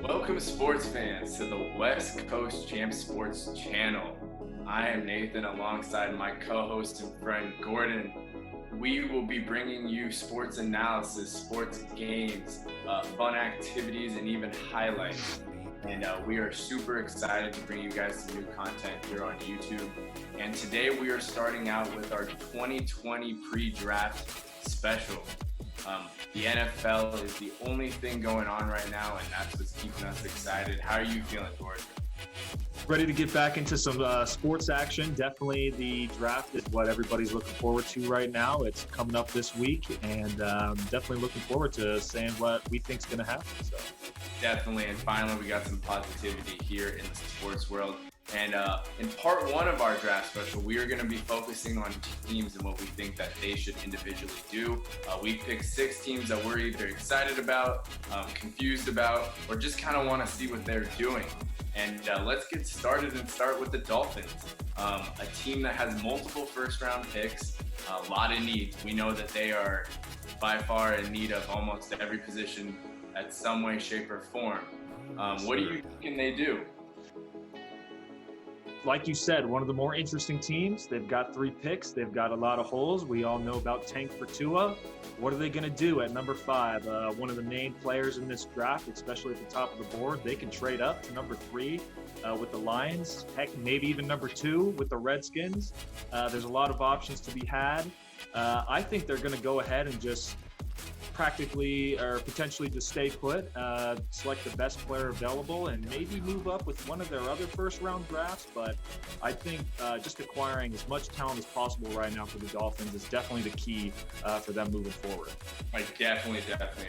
Welcome, sports fans, to the West Coast Champ Sports Channel. I am Nathan alongside my co host and friend Gordon. We will be bringing you sports analysis, sports games, fun activities, and even highlights. And we are super excited to bring you guys some new content here on YouTube. And today we are starting out with our 2020 pre-draft special. The NFL is the only thing going on right now, and that's what's keeping us excited. How are you feeling, Gordon? Ready to get back into some sports action. Definitely the draft is what everybody's looking forward to right now. It's coming up this week, and definitely looking forward to saying what we think is going to happen. So. Definitely, and finally we got some positivity here in the sports world. And in part one of our draft special, we are going to be focusing on teams and what we think that they should individually do. We picked 6 teams that we're either excited about, confused about, or just kind of want to see what they're doing. And let's get started and start with the Dolphins, a team that has multiple first-round picks, a lot of needs. We know that they are by far in need of almost every position at some way, shape, or form. What do you think they do? Like you said, one of the more interesting teams. They've got 3 picks. They've got a lot of holes. We all know about Tank for Tua. What are they going to do at number 5? One of the main players in this draft, especially at the top of the board. They can trade up to number 3 with the Lions. Heck, maybe even number 2 with the Redskins. There's a lot of options to be had. I think they're going to go ahead and just practically or potentially just stay put, select the best player available, and maybe move up with one of their other first-round drafts. But I think just acquiring as much talent as possible right now for the Dolphins is definitely the key for them moving forward. I definitely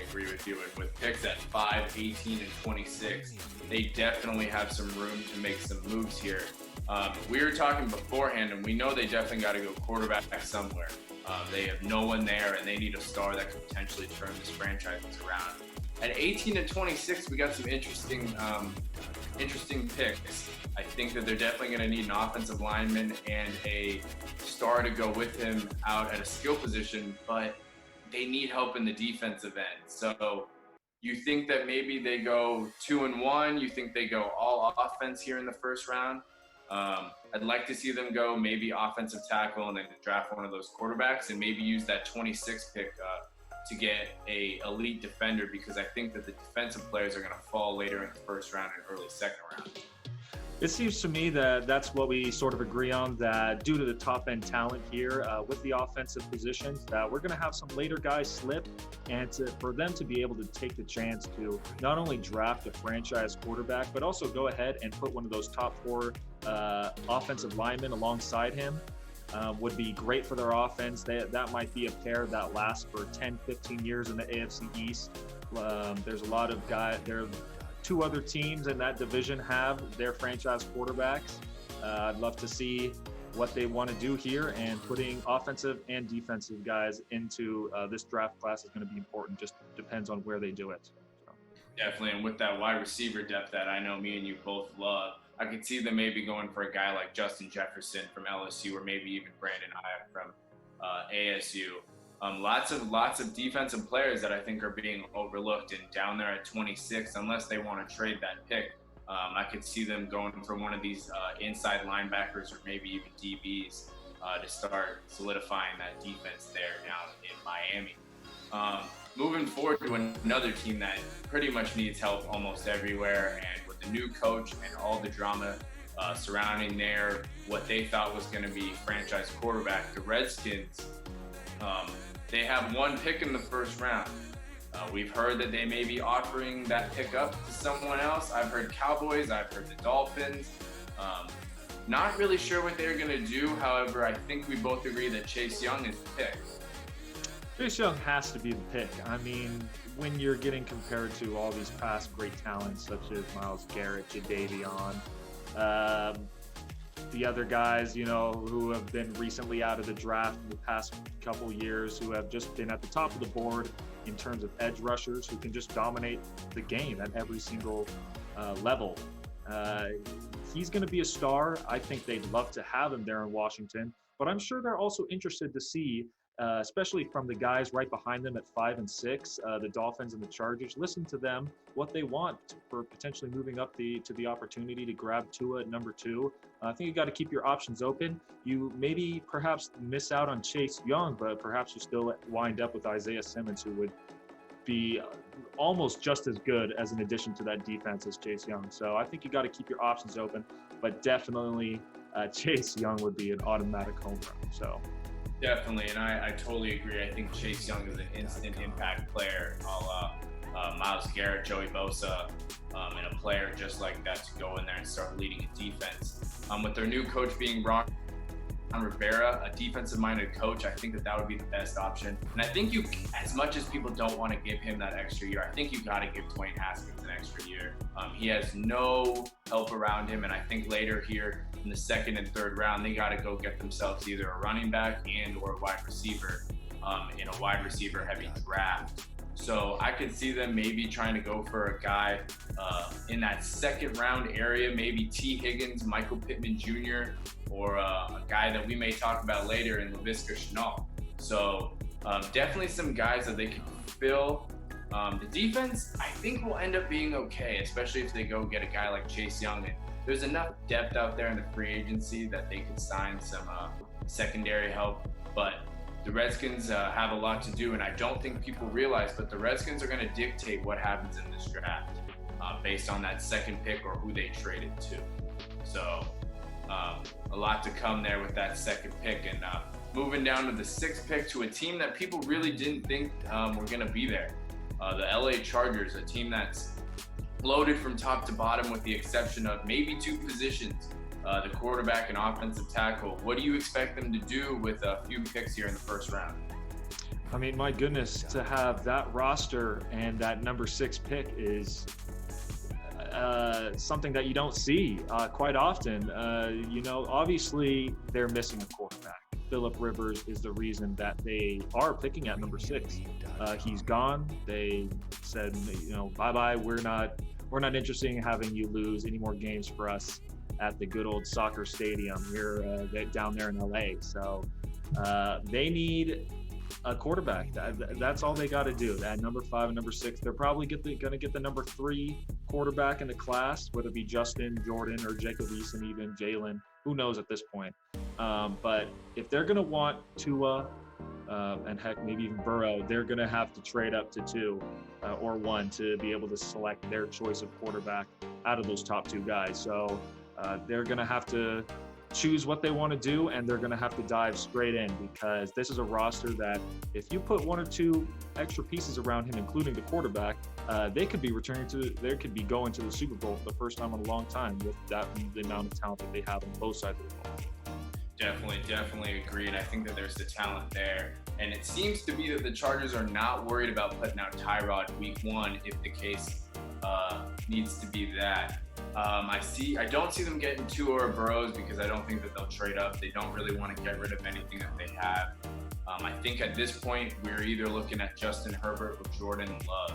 agree with you. And with picks at 5, 18, and 26, they definitely have some room to make some moves here. We were talking beforehand, and we know they definitely got to go quarterback somewhere. They have no one there, and they need a star that could potentially turn this franchise around. At 18 and 26, we got some interesting picks. I think that they're definitely going to need an offensive lineman and a star to go with him out at a skill position, but they need help in the defensive end. So you think that maybe they go 2-1? You think they go all offense here in the first round? I'd like to see them go maybe offensive tackle and then draft one of those quarterbacks and maybe use that 26 pick to get a elite defender, because I think that the defensive players are going to fall later in the first round and early second round. It seems to me that that's what we sort of agree on, that due to the top-end talent here with the offensive positions, that we're going to have some later guys slip, and for them to be able to take the chance to not only draft a franchise quarterback, but also go ahead and put one of those top 4 offensive linemen alongside him would be great for their offense. That might be a pair that lasts for 10, 15 years in the AFC East. There's a lot of guys there. 2 other teams in that division have their franchise quarterbacks. I'd love to see what they want to do here, and putting offensive and defensive guys into this draft class is going to be important. Just depends on where they do it. So. Definitely, and with that wide receiver depth that I know me and you both love, I could see them maybe going for a guy like Justin Jefferson from LSU, or maybe even Brandon Ayuk from ASU. Lots of defensive players that I think are being overlooked, and down there at 26, unless they want to trade that pick, I could see them going for one of these inside linebackers or maybe even DBs to start solidifying that defense there down in Miami. Moving forward to another team that pretty much needs help almost everywhere, and with the new coach and all the drama surrounding what they thought was going to be franchise quarterback, the Redskins. They have 1 pick in the first round. We've heard that they may be offering that pick up to someone else. I've heard Cowboys, I've heard the Dolphins. Not really sure what they're going to do. However, I think we both agree that Chase Young is the pick. Chase Young has to be the pick. I mean, when you're getting compared to all these past great talents such as Myles Garrett, Jadeveon, the other guys, who have been recently out of the draft in the past couple years, who have just been at the top of the board in terms of edge rushers who can just dominate the game at every single level. He's going to be a star. I think they'd love to have him there in Washington, but I'm sure they're also interested to see especially from the guys right behind them at 5 and 6, the Dolphins and the Chargers. Listen to them, what they want for potentially moving up to the opportunity to grab Tua at number 2. I think you got to keep your options open. You maybe perhaps miss out on Chase Young, but perhaps you still wind up with Isaiah Simmons, who would be almost just as good as an addition to that defense as Chase Young. So I think you got to keep your options open, but definitely Chase Young would be an automatic home run. So definitely, and I totally agree. I think Chase Young is an instant impact player, a la Myles Garrett, Joey Bosa, and a player just like that to go in there and start leading a defense. With their new coach being Ron Rivera, a defensive-minded coach, I think that would be the best option. And I think as much as people don't want to give him that extra year, I think you got to give Dwayne Haskins an extra year. He has no help around him, and I think later here in the second and third round, they got to go get themselves either a running back and or a wide receiver in a wide receiver-heavy draft. So I could see them maybe trying to go for a guy in that second round area, maybe T. Higgins, Michael Pittman Jr., or a guy that we may talk about later in Laviska Shenault. So definitely some guys that they can fill. The defense, I think, will end up being okay, especially if they go get a guy like Chase Young. And there's enough depth out there in the free agency that they could sign some secondary help. But the Redskins have a lot to do, and I don't think people realize, but the Redskins are going to dictate what happens in this draft based on that second pick or who they traded to. So a lot to come there with that second pick. And moving down to the 6th pick, to a team that people really didn't think were going to be there. The LA Chargers, a team that's loaded from top to bottom with the exception of maybe 2 positions, the quarterback and offensive tackle. What do you expect them to do with a few picks here in the first round? I mean, my goodness, to have that roster and that number 6 pick is something that you don't see quite often. Obviously they're missing a quarterback. Phillip Rivers is the reason that they are picking at number 6. He's gone. They said, bye-bye. We're not interested in having you lose any more games for us at the good old soccer stadium here down there in LA. So they need a quarterback. That's all they got to do. At number 5 and number 6, they're probably going to get the number 3 quarterback in the class, whether it be Justin, Jordan, or Jacob Eason, even Jalen. Who knows at this point? But if they're going to want Tua, and heck, maybe even Burrow, they're going to have to trade up to 2 or 1 to be able to select their choice of quarterback out of those top 2 guys. So they're going to have to choose what they want to do, and they're going to have to dive straight in, because this is a roster that if you put 1 or 2 extra pieces around him, including the quarterback, they could be going to the Super Bowl for the first time in a long time with the amount of talent that they have on both sides of the ball. Definitely agreed. I think that there's the talent there. And it seems to be that the Chargers are not worried about putting out Tyrod week 1 if the case needs to be that. I don't see them getting Tua or Burrows, because I don't think that they'll trade up. They don't really want to get rid of anything that they have. I think at this point, we're either looking at Justin Herbert or Jordan Love.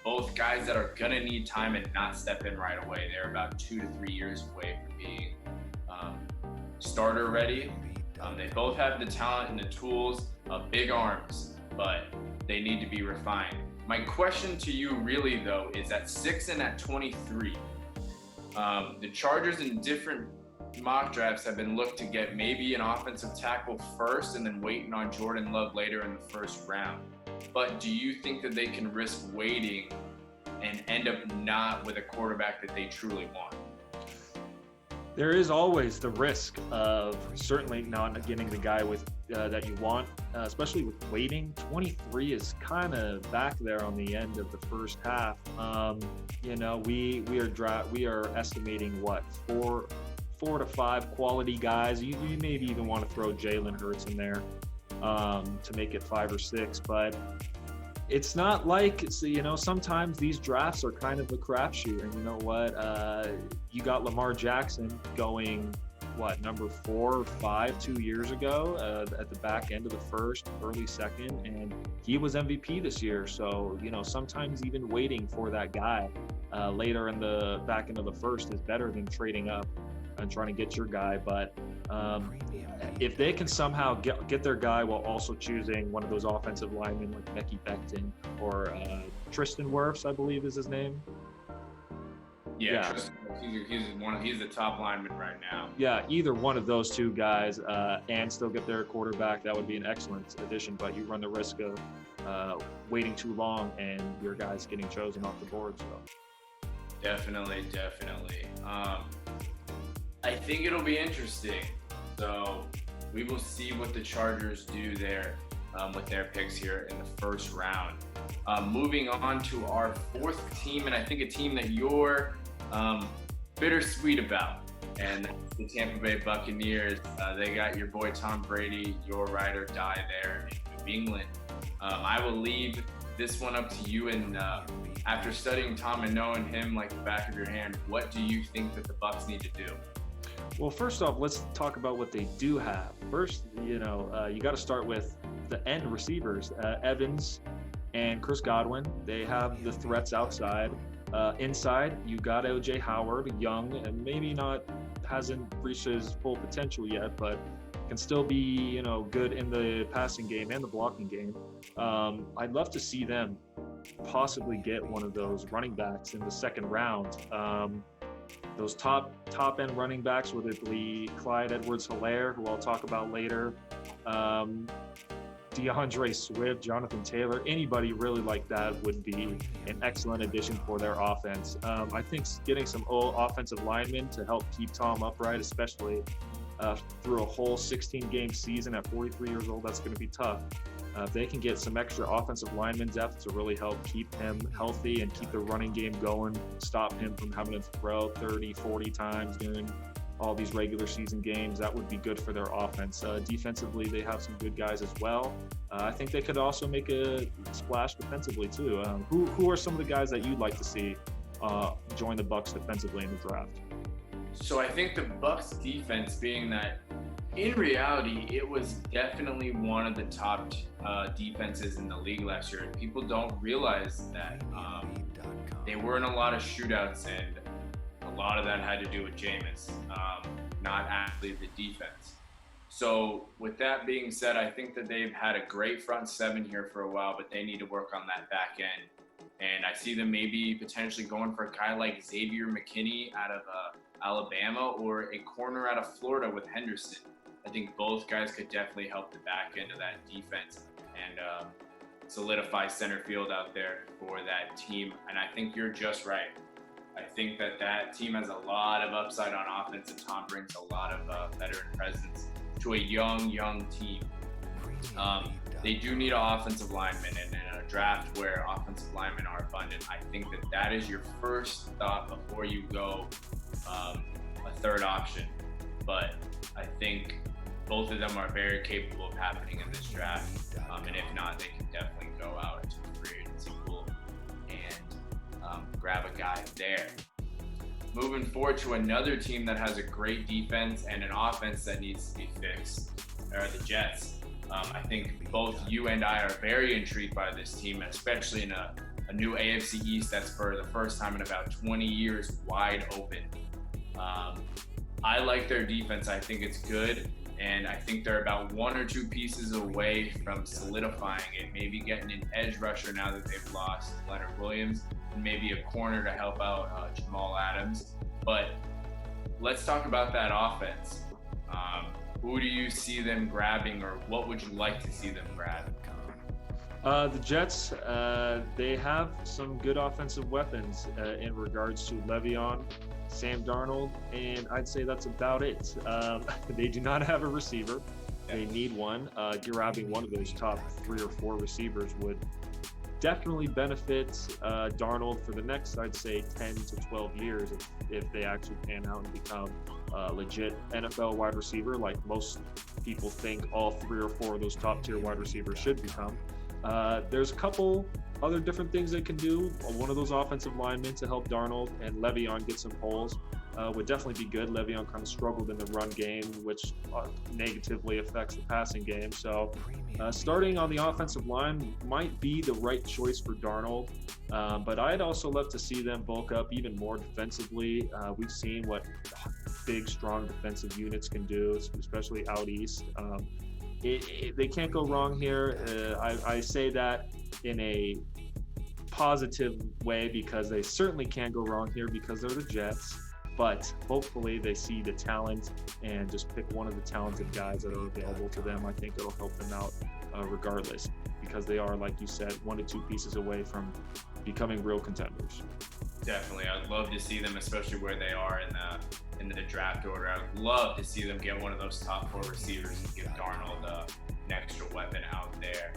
Both guys that are going to need time and not step in right away. They're about 2 to 3 years away from being starter ready. They both have the talent and the tools, big arms, but they need to be refined. My question to you really, though, is at 6 and at 23, the Chargers in different mock drafts have been looked to get maybe an offensive tackle first and then waiting on Jordan Love later in the first round. But do you think that they can risk waiting and end up not with a quarterback that they truly want? There is always the risk of certainly not getting the guy with that you want, especially with waiting. 23 is kind of back there on the end of the first half. We are estimating what, four to five quality guys. You maybe even want to throw Jalen Hurts in there to make it 5 or 6, but it's not like, sometimes these drafts are kind of a crapshoot. And you know what? You got Lamar Jackson going, number 4 or 5 2 years ago at the back end of the first, early second, and he was MVP this year. So, sometimes even waiting for that guy later in the back end of the first is better than trading up and trying to get your guy. But if they can somehow get their guy while also choosing one of those offensive linemen like Becky Becton or Tristan Wirfs, I believe is his name. Yeah. Tristan, he's the top lineman right now. Yeah, either one of those two guys and still get their quarterback, that would be an excellent addition. But you run the risk of waiting too long and your guys getting chosen off the board. So. Definitely. I think it'll be interesting. So we will see what the Chargers do there with their picks here in the first round. Moving on to our fourth team, and I think a team that you're bittersweet about, and the Tampa Bay Buccaneers. They got your boy Tom Brady, your ride or die there in New England. I will leave this one up to you, and after studying Tom and knowing him like the back of your hand, what do you think that the Bucs need to do? Well, first off, let's talk about what they do have. First, you got to start with the end receivers, Evans and Chris Godwin. They have the threats outside. Inside, you got O.J. Howard, young, and maybe hasn't reached his full potential yet, but can still be, good in the passing game and the blocking game. I'd love to see them possibly get one of those running backs in the second round. Those top end running backs, whether it be Clyde Edwards-Helaire, who I'll talk about later, DeAndre Swift, Jonathan Taylor, anybody really like that would be an excellent addition for their offense. I think getting some offensive linemen to help keep Tom upright, especially through a whole 16-game season at 43 years old, that's going to be tough. If they can get some extra offensive lineman depth to really help keep him healthy and keep the running game going, stop him from having to throw 30, 40 times during all these regular season games, that would be good for their offense. Defensively, they have some good guys as well. I think they could also make a splash defensively too. Who are some of the guys that you'd like to see join the Bucs defensively in the draft? So I think the Bucs defense, being that in reality, it was definitely one of the top defenses in the league last year. People don't realize that they were in a lot of shootouts, and a lot of that had to do with Jameis, not actually the defense. So with that being said, I think that they've had a great front seven here for a while, but they need to work on that back end. And I see them maybe potentially going for a guy like Xavier McKinney out of Alabama, or a corner out of Florida with Henderson. I think both guys could definitely help the back end of that defense and solidify center field out there for that team. And I think you're just right. I think that team has a lot of upside on offense, and Tom brings a lot of veteran presence to a young team. They do need an offensive lineman, and in a draft where offensive linemen are abundant, I think that is your first thought before you go a third option. But I think both of them are very capable of happening in this draft. And if not, they can definitely go out into the free agency pool and grab a guy there. Moving forward to another team that has a great defense and an offense that needs to be fixed are the Jets. I think both you and I are very intrigued by this team, especially in a new AFC East that's for the first time in about 20 years wide open. I like their defense. I think it's good. And I think they're about one or two pieces away from solidifying it, maybe getting an edge rusher now that they've lost Leonard Williams, and maybe a corner to help out Jamal Adams. But let's talk about that offense. Who do you see them grabbing, or what would you like to see them grab? The Jets, they have some good offensive weapons in regards to Le'Veon, Sam Darnold, and I'd say that's about it. They do not have a receiver. They need one. Grabbing one of those top 3 or 4 receivers would definitely benefit Darnold for the next, I'd say, 10 to 12 years if they actually pan out and become a legit NFL wide receiver, like most people think all 3 or 4 of those top tier wide receivers should become. There's a couple other different things they can do. One of those offensive linemen to help Darnold and Le'Veon get some holes. would definitely be good. Le'Veon kind of struggled in the run game, which negatively affects the passing game. So starting on the offensive line might be the right choice for Darnold, but I'd also love to see them bulk up even more defensively. We've seen what big, strong defensive units can do, especially out east. They can't go wrong here. I say that in a positive way because they certainly can't go wrong here because they're the Jets. But hopefully they see the talent and just pick one of the talented guys that are available to them. I think it'll help them out regardless, because they are, like you said, 1 to 2 pieces away from becoming real contenders. Definitely, I'd love to see them, especially where they are in the draft order. I'd love to see them get one of those top 4 receivers and give Darnold an extra weapon out there.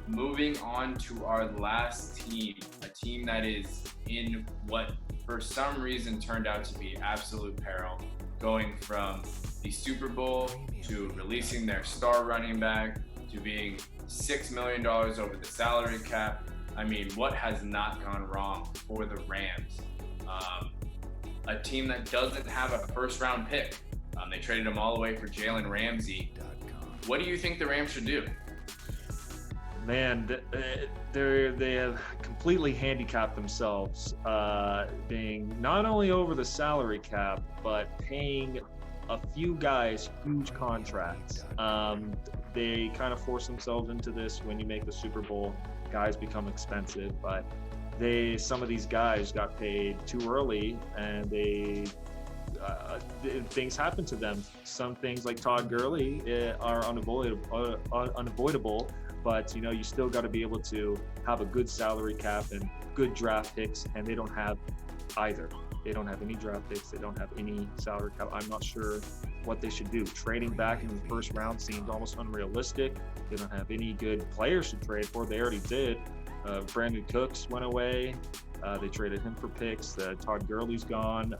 Moving on to our last team, a team that is in what for some reason turned out to be absolute peril, going from the Super Bowl to releasing their star running back to being $6 million over the salary cap. I mean, what has not gone wrong for the Rams? A team that doesn't have a first-round pick. They traded him all the way for Jalen Ramsey. What do you think the Rams should do? Man, they have completely handicapped themselves, being not only over the salary cap, but paying a few guys huge contracts. They kind of force themselves into this when you make the Super Bowl. Guys become expensive, but some of these guys got paid too early, and things happen to them. Some things like Todd Gurley are unavoidable, but you still got to be able to have a good salary cap and good draft picks, and they don't have either. They don't have any draft picks. They don't have any salary cap. I'm not sure what they should do. Trading back in the first round seems almost unrealistic. They don't have any good players to trade for. They already did. Brandon Cooks went away. They traded him for picks. Todd Gurley's gone.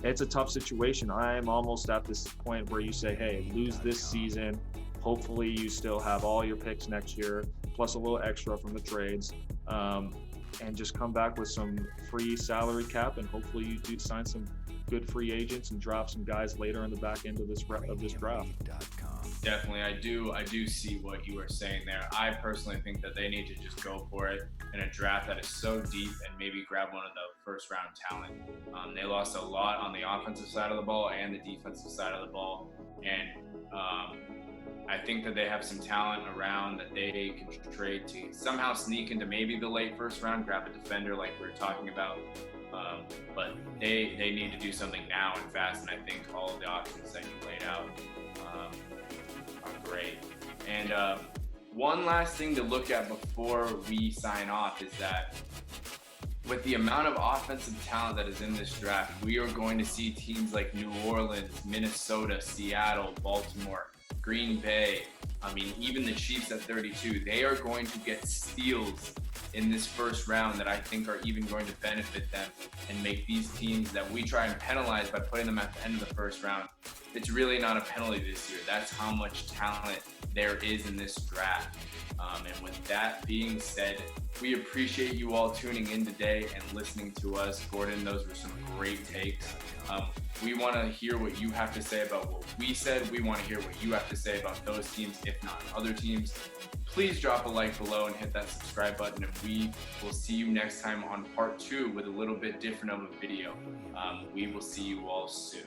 It's a tough situation. I'm almost at this point where you say, hey, lose this season. Hopefully you still have all your picks next year, plus a little extra from the trades, and just come back with some free salary cap, and hopefully you do sign some good free agents and drop some guys later in the back end of this draft. Definitely, I do see what you are saying there. I personally think that they need to just go for it in a draft that is so deep and maybe grab one of the first round talent. They lost a lot on the offensive side of the ball and the defensive side of the ball, and I think that they have some talent around that they can trade to somehow sneak into maybe the late first round, grab a defender like we were talking about. But they need to do something now and fast, and I think all of the options that you laid out are great. And one last thing to look at before we sign off is that with the amount of offensive talent that is in this draft, we are going to see teams like New Orleans, Minnesota, Seattle, Baltimore, Green Bay, even the Chiefs at 32, they are going to get steals in this first round that I think are even going to benefit them and make these teams that we try and penalize by putting them at the end of the first round. It's really not a penalty this year. That's how much talent there is in this draft. And with that being said, we appreciate you all tuning in today and listening to us. Gordon, those were some great takes. We want to hear what you have to say about what we said. We want to hear what you have to say about those teams, if not other teams. Please drop a like below and hit that subscribe button, and we will see you next time on part 2 with a little bit different of a video. We will see you all soon.